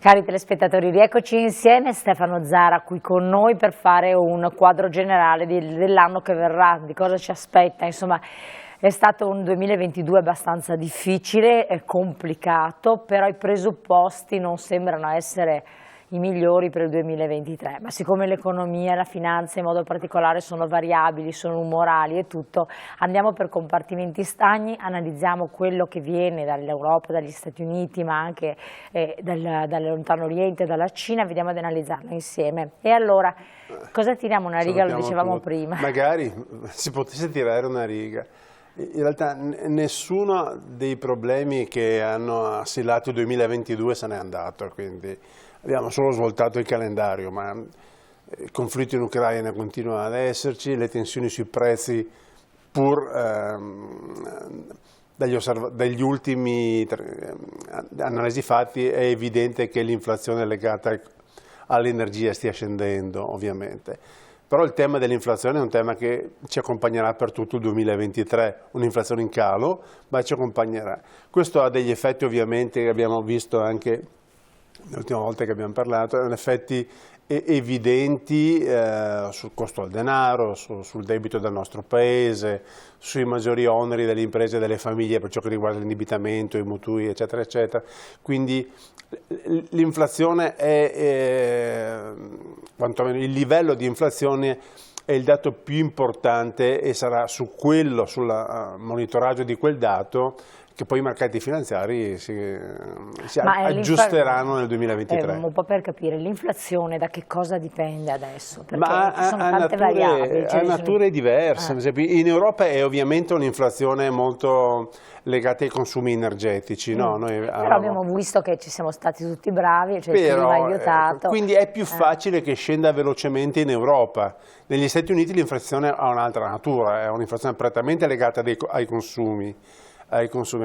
Cari telespettatori, rieccoci insieme, Stefano Zara qui con noi per fare un quadro generale dell'anno che verrà, di cosa ci aspetta. Insomma, è stato un 2022 abbastanza difficile e complicato, però i presupposti non sembrano essere i migliori per il 2023, ma siccome l'economia e la finanza in modo particolare sono variabili, sono umorali e tutto, andiamo per compartimenti stagni, analizziamo quello che viene dall'Europa, dagli Stati Uniti, ma anche dal lontano Oriente, dalla Cina, vediamo di analizzarlo insieme. E allora, cosa tiriamo una riga? Lo dicevamo prima. Magari si potesse tirare una riga. In realtà nessuno dei problemi che hanno assillato il 2022 se n'è andato, quindi abbiamo solo svoltato il calendario, ma il conflitto in Ucraina continua ad esserci, le tensioni sui prezzi pur dagli ultimi analisi fatti è evidente che l'inflazione legata all'energia stia scendendo ovviamente. Però il tema dell'inflazione è un tema che ci accompagnerà per tutto il 2023, un'inflazione in calo, ma ci accompagnerà. Questo ha degli effetti ovviamente che abbiamo visto anche l'ultima volta che abbiamo parlato, hanno effetti evidenti sul costo del denaro, sul debito del nostro Paese, sui maggiori oneri delle imprese e delle famiglie per ciò che riguarda l'indebitamento, i mutui, eccetera, eccetera. Quindi l'inflazione quantomeno il livello di inflazione è il dato più importante e sarà sul monitoraggio di quel dato che poi i mercati finanziari si aggiusteranno nel 2023. Un po' per capire, l'inflazione da che cosa dipende adesso? Perché ci sono tante variabili. Ha nature diverse, in Europa è ovviamente un'inflazione molto legata ai consumi energetici. No? Però abbiamo visto che ci siamo stati tutti bravi, cioè il clima ha aiutato. Quindi è più facile che scenda velocemente in Europa. Negli Stati Uniti l'inflazione ha un'altra natura, è un'inflazione prettamente legata ai consumi,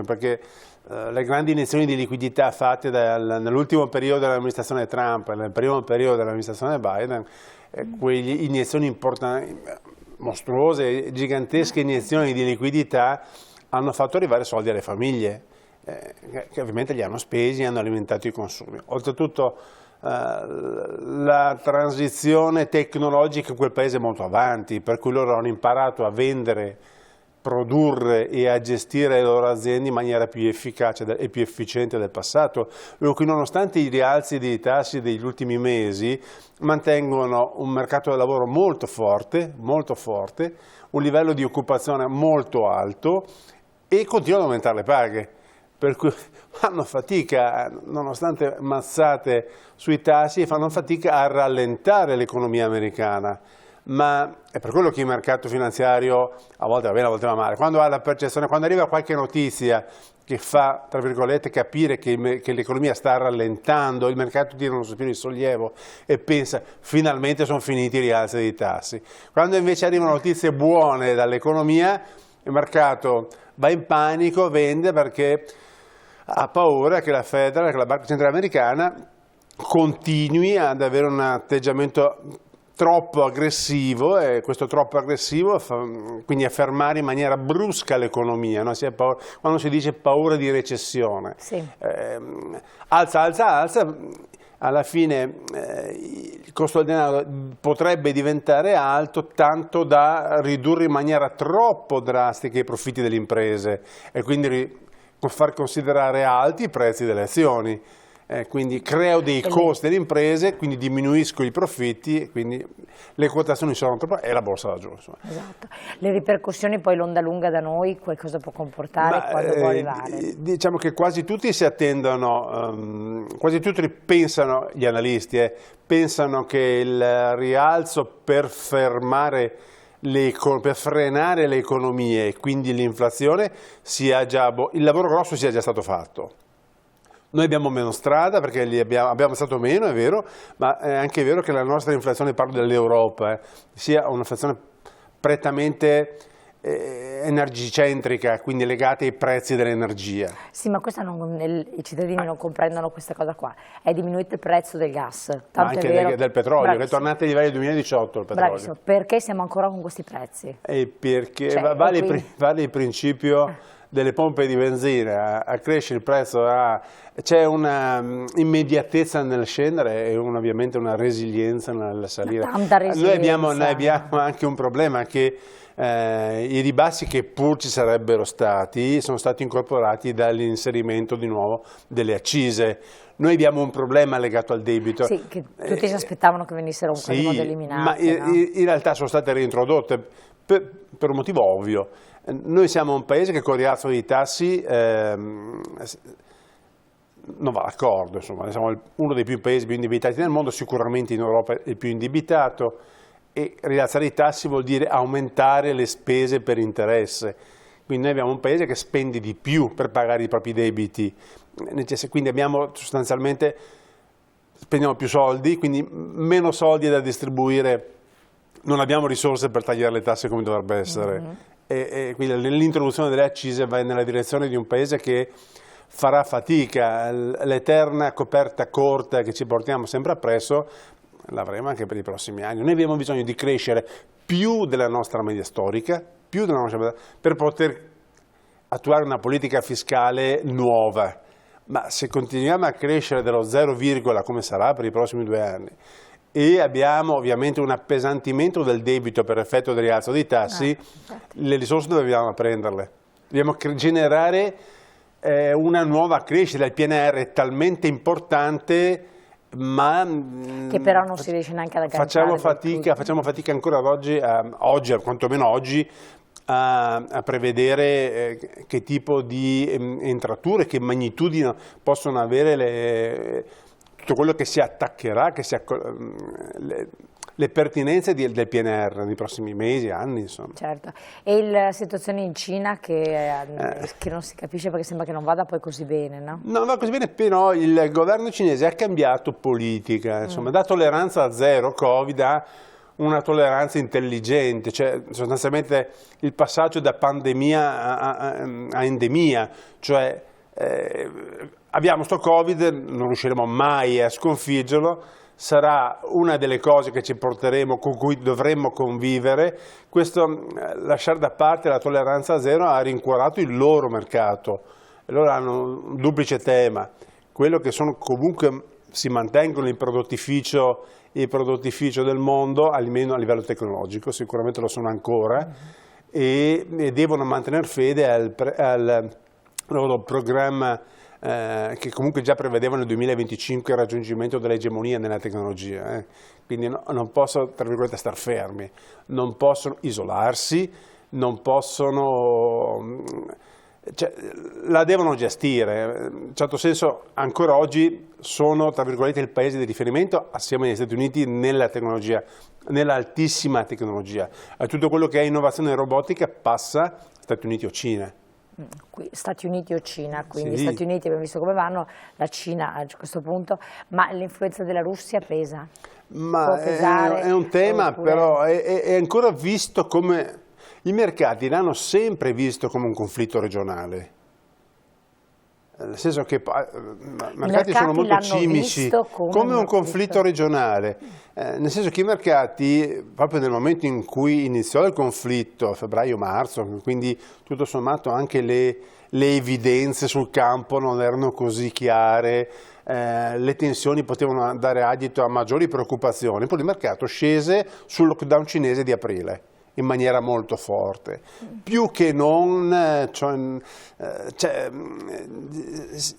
perché le grandi iniezioni di liquidità fatte nell'ultimo periodo dell'amministrazione Trump e nel primo periodo dell'amministrazione Biden, quelle iniezioni importanti, mostruose, gigantesche iniezioni di liquidità hanno fatto arrivare soldi alle famiglie, che ovviamente li hanno spesi e hanno alimentato i consumi. Oltretutto la transizione tecnologica in quel paese è molto avanti, per cui loro hanno imparato a vendere, produrre e a gestire le loro aziende in maniera più efficace e più efficiente del passato, per cui nonostante i rialzi dei tassi degli ultimi mesi mantengono un mercato del lavoro molto forte, un livello di occupazione molto alto e continuano ad aumentare le paghe, per cui fanno fatica, nonostante mazzate sui tassi, fanno fatica a rallentare l'economia americana. Ma è per quello che il mercato finanziario a volte va bene, a volte va male. Quando ha la percezione, quando arriva qualche notizia che fa, tra virgolette, capire che l'economia sta rallentando, il mercato tira uno sospiro di sollievo e pensa finalmente sono finiti i rialzi dei tassi. Quando invece arrivano notizie buone dall'economia, il mercato va in panico, vende perché ha paura che la Federal, che la Banca Centrale Americana continui ad avere un atteggiamento troppo aggressivo, e questo troppo aggressivo quindi a fermare in maniera brusca l'economia, no? Quando si dice paura di recessione, sì. Alza, alla fine il costo del denaro potrebbe diventare alto tanto da ridurre in maniera troppo drastica i profitti delle imprese e quindi far considerare alti i prezzi delle azioni. Quindi creo dei costi delle imprese, quindi diminuisco i profitti, quindi le quotazioni sono troppo e la borsa va giù. Insomma. Esatto. Le ripercussioni poi l'onda lunga da noi, cosa può comportare, quando può arrivare? Diciamo che quasi tutti si attendono, quasi tutti pensano, gli analisti, pensano che il rialzo per frenare le economie e quindi l'inflazione il lavoro grosso sia già stato fatto. Noi abbiamo meno strada perché abbiamo stato meno, è vero, ma è anche vero che la nostra inflazione, parlo dell'Europa, sia un'inflazione prettamente energicentrica, quindi legata ai prezzi dell'energia. Sì, ma i cittadini non comprendono questa cosa qua. È diminuito il prezzo del gas. Tanto ma anche del petrolio, bravissimo. È tornato ai livelli del 2018 il petrolio. Bravissimo. Perché siamo ancora con questi prezzi? Perché vale il principio delle pompe di benzina a crescere il prezzo, c'è una immediatezza nel scendere e ovviamente una resilienza nel salire. Tanta resilienza. Noi abbiamo anche un problema che i ribassi che pur ci sarebbero stati sono stati incorporati dall'inserimento di nuovo delle accise. Noi abbiamo un problema legato al debito. Sì, che tutti si aspettavano che venissero in qualche modo eliminate. Ma in realtà sono state reintrodotte per un motivo ovvio. Noi siamo un paese che con il rialzo dei tassi non va d'accordo, insomma, siamo uno dei paesi più indebitati nel mondo, sicuramente in Europa il più indebitato, e rialzare i tassi vuol dire aumentare le spese per interesse. Quindi noi abbiamo un paese che spende di più per pagare i propri debiti, quindi abbiamo sostanzialmente, spendiamo più soldi, quindi meno soldi da distribuire, non abbiamo risorse per tagliare le tasse come dovrebbe essere. E quindi l'introduzione delle accise va nella direzione di un paese che farà fatica, l'eterna coperta corta che ci portiamo sempre appresso l'avremo anche per i prossimi anni. Noi abbiamo bisogno di crescere più della nostra media storica, per poter attuare una politica fiscale nuova, ma se continuiamo a crescere dello 0, come sarà per i prossimi 2 anni, e abbiamo ovviamente un appesantimento del debito per effetto del rialzo dei tassi, le risorse dobbiamo prenderle, dobbiamo generare una nuova crescita. Il PNR è talmente importante, ma che però non si riesce neanche ad agganciare. Facciamo fatica ancora oggi, quantomeno oggi, a prevedere che tipo di entrature, che magnitudine possono avere tutto quello che si attaccherà, le pertinenze del PNR nei prossimi mesi, anni, insomma. Certo. E la situazione in Cina che non si capisce, perché sembra che non vada poi così bene, no? Non va così bene, però il governo cinese ha cambiato politica, insomma, da tolleranza zero Covid a una tolleranza intelligente, cioè sostanzialmente il passaggio da pandemia a endemia, cioè abbiamo sto Covid, non riusciremo mai a sconfiggerlo, sarà una delle cose che ci porteremo, con cui dovremmo convivere. Questo lasciare da parte la tolleranza zero ha rincuorato il loro mercato. Loro hanno un duplice tema, quello che sono comunque si mantengono i prodotti-ficio del mondo, almeno a livello tecnologico, sicuramente lo sono ancora, e devono mantenere fede al loro programma che comunque già prevedeva nel 2025 il raggiungimento dell'egemonia nella tecnologia, quindi non possono, tra virgolette, star fermi, non possono isolarsi, non possono, cioè, la devono gestire. In un certo senso ancora oggi sono, tra virgolette, il paese di riferimento assieme agli Stati Uniti nella tecnologia, nell'altissima tecnologia. A tutto quello che è innovazione robotica passa Stati Uniti o Cina. Stati Uniti o Cina, quindi sì. Stati Uniti abbiamo visto come vanno, la Cina a questo punto, ma l'influenza della Russia pesa? Ma è un tema, oppure... però è ancora visto come, i mercati l'hanno sempre visto come un conflitto regionale. Nel senso che i mercati sono molto cinici, come un conflitto regionale, nel senso che i mercati, proprio nel momento in cui iniziò il conflitto, febbraio-marzo, quindi tutto sommato anche le evidenze sul campo non erano così chiare, le tensioni potevano dare adito a maggiori preoccupazioni, poi il mercato scese sul lockdown cinese di aprile in maniera molto forte, più che non,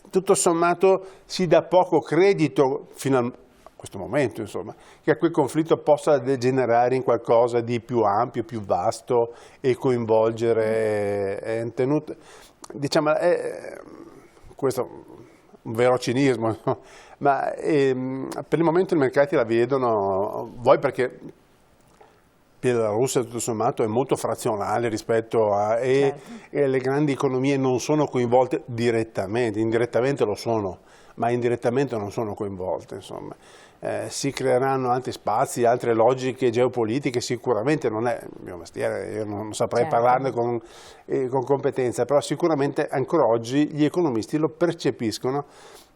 tutto sommato si dà poco credito fino a questo momento, insomma, che quel conflitto possa degenerare in qualcosa di più ampio, più vasto e coinvolgere diciamo, questo è un vero cinismo, no? Ma per il momento i mercati la vedono, vuoi perché la Russia tutto sommato è molto frazionale rispetto a e le grandi economie non sono coinvolte direttamente, indirettamente lo sono, ma indirettamente non sono coinvolte, insomma. Si creeranno altri spazi, altre logiche geopolitiche, sicuramente non è il mio mestiere, io non saprei parlarne con competenza, però sicuramente ancora oggi gli economisti lo percepiscono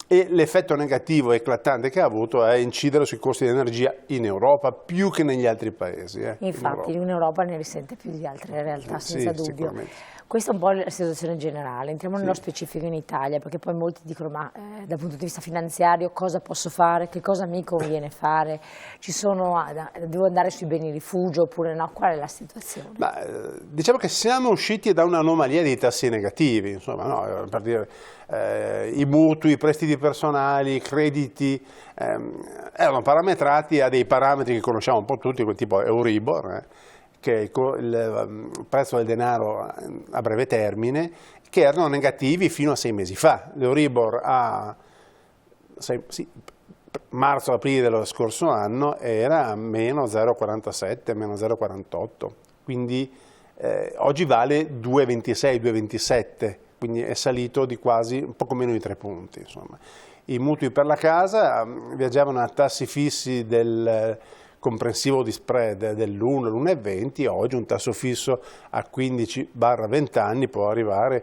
e l'effetto negativo eclatante che ha avuto è incidere sui costi di energia in Europa più che negli altri paesi. Infatti in Europa ne risente più di altre realtà, senza dubbio. Questa è un po' la situazione generale. Entriamo nello specifico in Italia, perché poi molti dicono ma dal punto di vista finanziario cosa posso fare, che cosa mi conviene fare, devo andare sui beni rifugio oppure no, qual è la situazione? Diciamo che siamo usciti da un'anomalia dei tassi negativi, insomma, no? Per dire, i mutui, i prestiti personali, i crediti erano parametrati a dei parametri che conosciamo un po' tutti, quel tipo Euribor, che è il prezzo del denaro a breve termine, che erano negativi fino a 6 mesi fa. L'Euribor a marzo-aprile dello scorso anno era meno 0,47, meno 0,48, quindi oggi vale 2,26, 2,27, quindi è salito di quasi un poco meno di 3 punti. Insomma. I mutui per la casa viaggiavano a tassi fissi del comprensivo di spread dell'1, l'1,20, oggi un tasso fisso a 15-20 anni può arrivare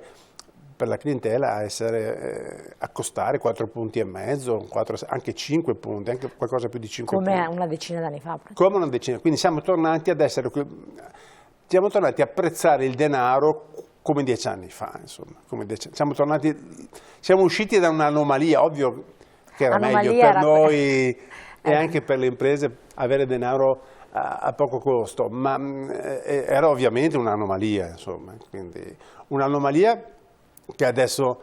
per la clientela a costare 4 punti e mezzo, anche 5 punti, anche qualcosa più di 5 punti. Come una decina d'anni fa. Come una decina, quindi siamo tornati siamo tornati a apprezzare il denaro come 10 anni fa, insomma. Siamo usciti da un'anomalia, ovvio che era meglio per noi e anche per le imprese avere denaro a poco costo, ma era ovviamente un'anomalia, insomma, quindi un'anomalia che adesso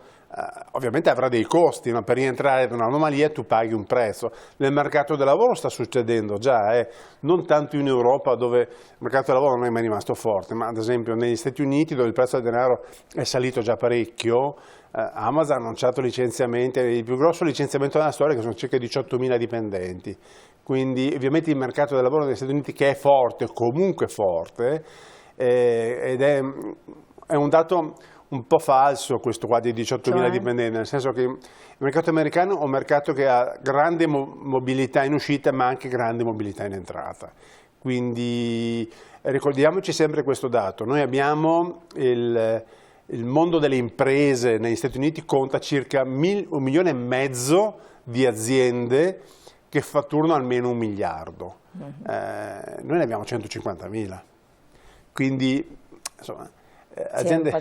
ovviamente avrà dei costi, no? Per rientrare in un'anomalia tu paghi un prezzo. Nel mercato del lavoro sta succedendo già, non tanto in Europa dove il mercato del lavoro non è mai rimasto forte, ma ad esempio negli Stati Uniti dove il prezzo del denaro è salito già parecchio. Amazon ha annunciato licenziamenti, il più grosso licenziamento della storia che sono circa 18.000 dipendenti, quindi ovviamente il mercato del lavoro negli Stati Uniti che è forte, comunque forte, ed è un dato un po' falso questo qua di 18.000 dipendenti, nel senso che il mercato americano è un mercato che ha grande mobilità in uscita ma anche grande mobilità in entrata, quindi ricordiamoci sempre questo dato, noi abbiamo il mondo delle imprese negli Stati Uniti conta circa 1,5 milioni di aziende che fatturano almeno 1 miliardo, noi ne abbiamo 150.000, quindi insomma aziende,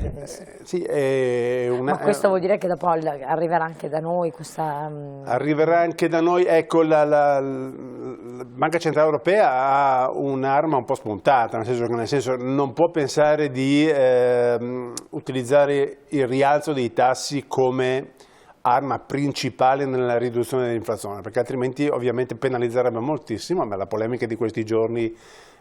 ma questo vuol dire che dopo arriverà anche da noi questa... Arriverà anche da noi, ecco, la Banca Centrale Europea ha un'arma un po' spuntata, nel senso non può pensare di utilizzare il rialzo dei tassi come arma principale nella riduzione dell'inflazione, perché altrimenti ovviamente penalizzerebbe moltissimo, ma la polemica di questi giorni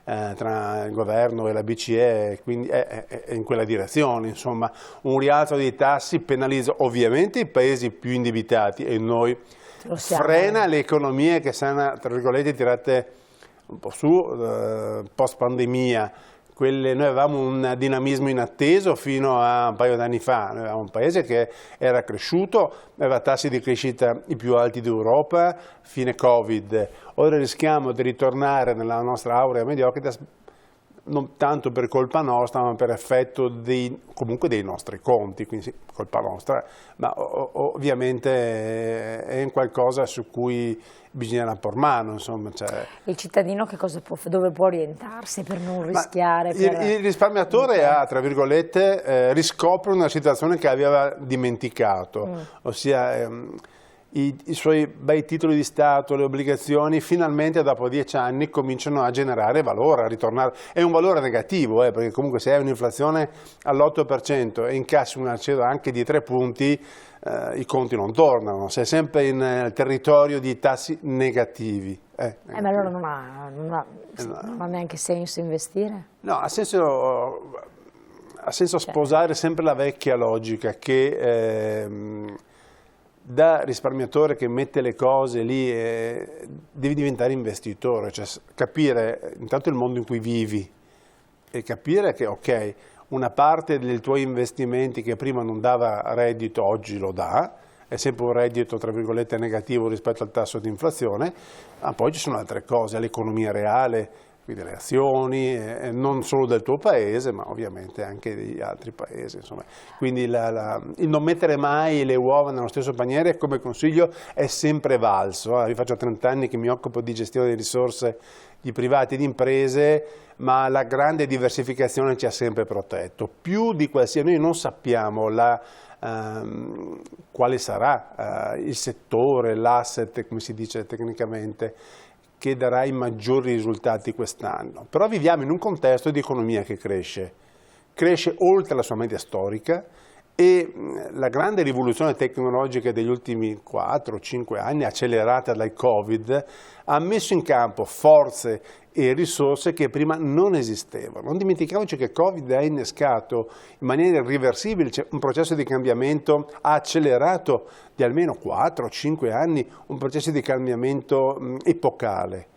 tra il governo e la BCE quindi è in quella direzione, insomma un rialzo dei tassi penalizza ovviamente i paesi più indebitati e noi frena le economie che sono tra virgolette tirate un po' su post pandemia. Noi avevamo un dinamismo inatteso fino a un paio d'anni fa, noi avevamo un paese che era cresciuto, aveva tassi di crescita i più alti d'Europa, fine Covid. Ora rischiamo di ritornare nella nostra aurea mediocrità, non tanto per colpa nostra, ma per effetto comunque dei nostri conti, quindi sì, colpa nostra, ma ovviamente è un qualcosa su cui bisogna porre mano, insomma. Il cittadino che cosa dove può orientarsi per non rischiare? Il risparmiatore tra virgolette, riscopre una situazione che aveva dimenticato, ossia i suoi bei titoli di Stato, le obbligazioni, finalmente dopo 10 anni cominciano a generare valore, a ritornare. È un valore negativo, perché comunque se hai un'inflazione all'8% e incassi un accesso anche di 3 punti, i conti non tornano, sei sempre in territorio di tassi negativi. Ma allora non ha neanche senso investire? No, ha senso sposare sempre la vecchia logica che da risparmiatore che mette le cose lì devi diventare investitore, cioè capire intanto il mondo in cui vivi e capire che ok, una parte dei tuoi investimenti che prima non dava reddito oggi lo dà, è sempre un reddito tra virgolette negativo rispetto al tasso di inflazione, ma poi ci sono altre cose, l'economia reale, quindi le azioni, non solo del tuo paese, ma ovviamente anche di altri paesi. Insomma. Quindi il non mettere mai le uova nello stesso paniere, come consiglio, è sempre valso. Io faccio 30 anni che mi occupo di gestione di risorse di privati e di imprese, ma la grande diversificazione ci ha sempre protetto. Più di qualsiasi, noi non sappiamo quale sarà il settore, l'asset, come si dice tecnicamente, che darà i maggiori risultati quest'anno. Però viviamo in un contesto di economia che cresce oltre la sua media storica e la grande rivoluzione tecnologica degli ultimi 4-5 anni, accelerata dal Covid, ha messo in campo forze e risorse che prima non esistevano. Non dimentichiamoci che Covid ha innescato in maniera irreversibile un processo di cambiamento, ha accelerato di almeno 4-5 anni un processo di cambiamento epocale.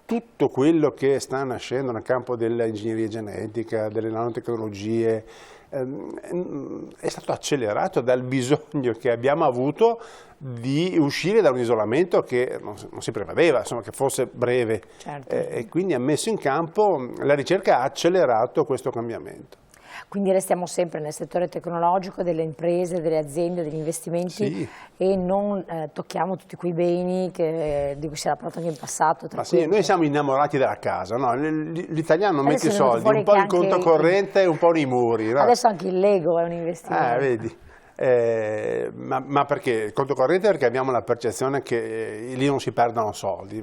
Tutto quello che sta nascendo nel campo dell'ingegneria genetica, delle nanotecnologie, è stato accelerato dal bisogno che abbiamo avuto di uscire da un isolamento che non si prevedeva, insomma, che fosse breve. Certo. E quindi ha messo in campo, la ricerca ha accelerato questo cambiamento. Quindi restiamo sempre nel settore tecnologico, delle imprese, delle aziende, degli investimenti, sì, e non tocchiamo tutti quei beni di cui si era parlato anche in passato. Ma sì, noi siamo innamorati della casa, no? L'italiano mette i Adesso è venuto soldi, fuori un po' che in conto anche corrente e un po' nei muri. No? Adesso anche il Lego è un investimento. Vedi. Ma perché? Il conto corrente perché abbiamo la percezione che lì non si perdano soldi,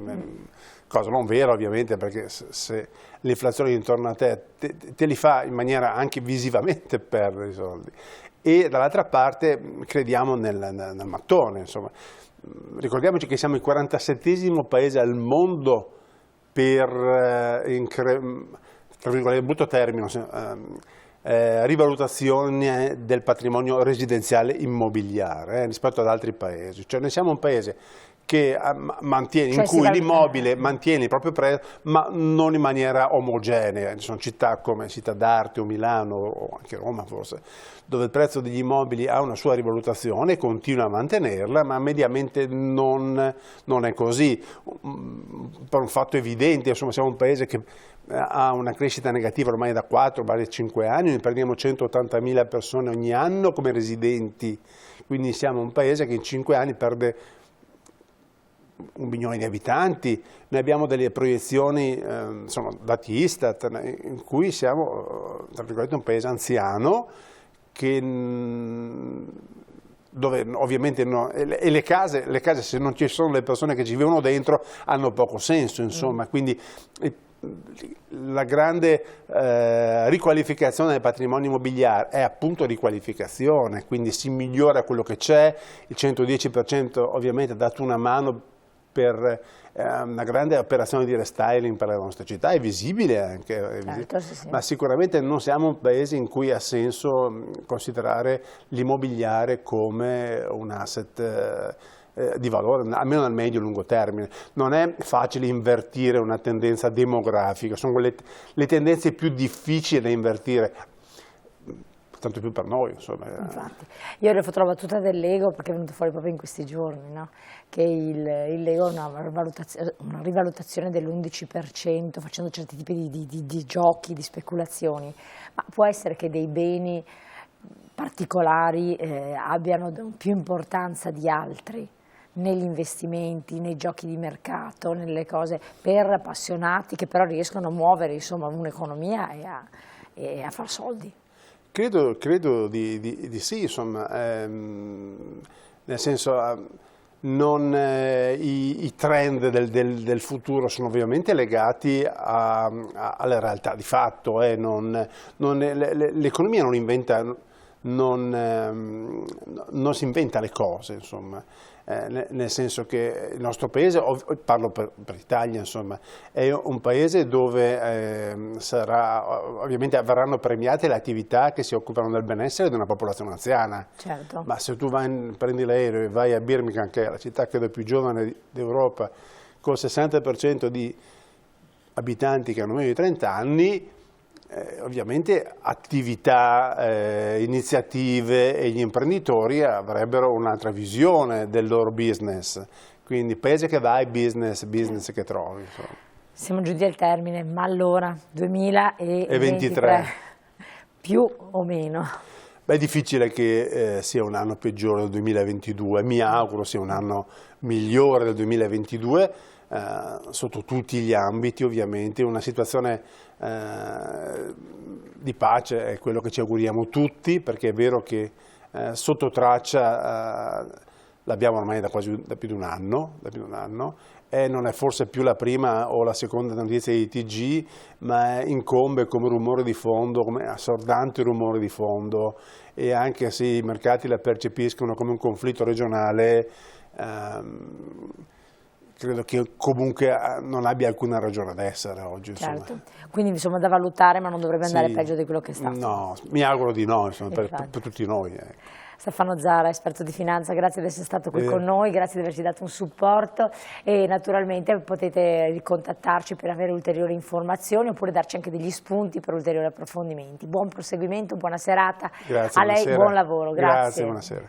cosa non vera ovviamente, perché se l'inflazione intorno a te li fa in maniera anche visivamente perdere i soldi. E dall'altra parte crediamo nel mattone, insomma. Ricordiamoci che siamo il 47esimo paese al mondo per, tra virgolette, brutto termine, rivalutazione del patrimonio residenziale immobiliare rispetto ad altri paesi. Cioè noi siamo un paese che mantiene, in cui l'immobile mantiene il proprio prezzo, ma non in maniera omogenea. Ci sono città come Città d'Arte o Milano o anche Roma forse, dove il prezzo degli immobili ha una sua rivalutazione e continua a mantenerla, ma mediamente non è così. Per un fatto evidente, insomma, siamo un paese che ha una crescita negativa ormai da 4-5 anni, noi perdiamo 180.000 persone ogni anno come residenti, quindi siamo un paese che in 5 anni perde 1 milione di abitanti. Noi abbiamo delle proiezioni, sono dati Istat, in cui siamo, tra virgolette, un paese anziano, dove ovviamente e le case se non ci sono le persone che ci vivono dentro hanno poco senso, insomma, quindi la grande riqualificazione del patrimonio immobiliare è appunto riqualificazione, quindi si migliora quello che c'è. Il 110% ovviamente ha dato una mano per una grande operazione di restyling per la nostra città, è visibile anche, Certo, sì. ma sicuramente non siamo un paese in cui ha senso considerare l'immobiliare come un asset di valore, almeno nel medio-lungo termine. Non è facile invertire una tendenza demografica, sono le tendenze più difficili da invertire, tanto più per noi, insomma. Infatti. Io ho fatto la battuta del Lego perché è venuto fuori proprio in questi giorni, no? Che il Lego ha una rivalutazione dell'11% facendo certi tipi di giochi, di speculazioni, ma può essere che dei beni particolari abbiano più importanza di altri negli investimenti, nei giochi di mercato, nelle cose per appassionati che però riescono a muovere, insomma, un'economia e a far soldi. Credo di sì, insomma, nel senso i trend del futuro sono ovviamente legati alla realtà di fatto, l'economia non si inventa le cose, insomma. Nel senso che il nostro paese, parlo per l'Italia, insomma, è un paese dove ovviamente verranno premiate le attività che si occupano del benessere di una popolazione anziana. Certo. Ma se tu prendi l'aereo e vai a Birmingham, che è la città credo più giovane d'Europa, con il 60% di abitanti che hanno meno di 30 anni, ovviamente attività, iniziative e gli imprenditori avrebbero un'altra visione del loro business, quindi paese che vai, business che trovi. Insomma. Siamo giunti al termine, ma allora 2023 più o meno? Beh, è difficile che sia un anno peggiore del 2022, mi auguro sia un anno migliore del 2022, sotto tutti gli ambiti ovviamente. Una situazione di pace è quello che ci auguriamo tutti, perché è vero che sotto traccia l'abbiamo ormai da più di un anno, e non è forse più la prima o la seconda notizia di TG, ma incombe come rumore di fondo, come assordante rumore di fondo, e anche se i mercati la percepiscono come un conflitto regionale, credo che comunque non abbia alcuna ragione d'essere oggi. Insomma. Certo, quindi insomma da valutare, ma non dovrebbe andare peggio di quello che è stato. No, mi auguro di no, insomma, per tutti noi. Stefano Zara, esperto di finanza, grazie di essere stato qui con noi, grazie di averci dato un supporto, e naturalmente potete contattarci per avere ulteriori informazioni oppure darci anche degli spunti per ulteriori approfondimenti. Buon proseguimento, buona serata, Grazie, a lei buonasera. buon lavoro, grazie. Grazie, buonasera.